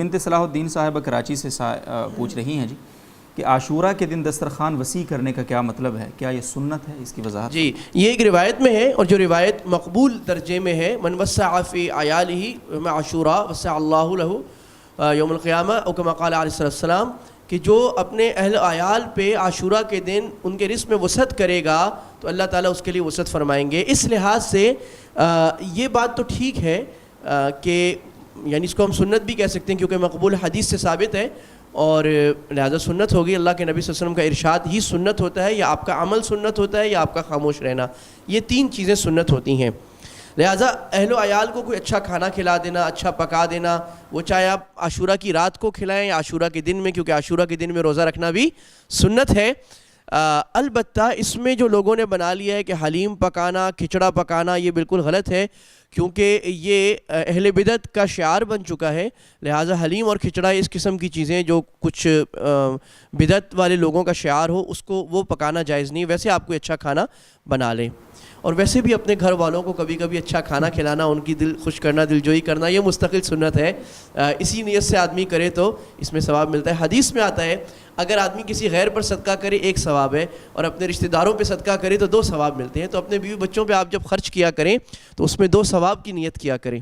بنت صلاح الدین صاحبہ کراچی سے پوچھ رہی ہیں جی کہ عاشورہ کے دن دسترخوان وسیع کرنے کا کیا مطلب ہے، کیا یہ سنت ہے؟ اس کی وضاحت۔ جی یہ ایک روایت میں ہے، اور جو روایت مقبول درجے میں ہے، من وسع فی عیالہ یوم عاشوراء وسع اللہ لہ یوم القیامہ، او کما قال علیہ السلام، کہ جو اپنے اہل عیال پہ عاشورہ کے دن ان کے رزق میں وسعت کرے گا تو اللہ تعالیٰ اس کے لیے وسعت فرمائیں گے۔ اس لحاظ سے یہ بات تو ٹھیک ہے کہ یعنی اس کو ہم سنت بھی کہہ سکتے ہیں کیونکہ مقبول حدیث سے ثابت ہے، اور لہذا سنت ہوگی۔ اللہ کے نبی صلی اللہ علیہ وسلم کا ارشاد ہی سنت ہوتا ہے، یا آپ کا عمل سنت ہوتا ہے، یا آپ کا خاموش رہنا، یہ تین چیزیں سنت ہوتی ہیں۔ لہٰذا اہل و عیال کو کوئی اچھا کھانا کھلا دینا، اچھا پکا دینا، وہ چاہے آپ عاشورہ کی رات کو کھلائیں یا عاشورہ کے دن میں، کیونکہ عاشورہ کے دن میں روزہ رکھنا بھی سنت ہے۔ البتہ اس میں جو لوگوں نے بنا لیا ہے کہ حلیم پکانا، کھچڑا پکانا، یہ بالکل غلط ہے، کیونکہ یہ اہل بدعت کا شعار بن چکا ہے۔ لہٰذا حلیم اور کھچڑا اس قسم کی چیزیں جو کچھ بدعت والے لوگوں کا شعار ہو، اس کو وہ پکانا جائز نہیں۔ ویسے آپ کوئی اچھا کھانا بنا لیں، اور ویسے بھی اپنے گھر والوں کو کبھی کبھی اچھا کھانا کھلانا، ان کی دل خوش کرنا، دل جوئی کرنا، یہ مستقل سنت ہے۔ اسی نیت سے آدمی کرے تو اس میں ثواب ملتا ہے۔ حدیث میں آتا ہے اگر آدمی کسی غیر پر صدقہ کرے ایک ثواب ہے، اور اپنے رشتہ داروں پہ صدقہ کرے تو 2 ثواب ملتے ہیں۔ تو اپنے بیوی بچوں پہ آپ جب خرچ کیا کریں تو اس میں 2 ثواب کی نیت کیا کریں۔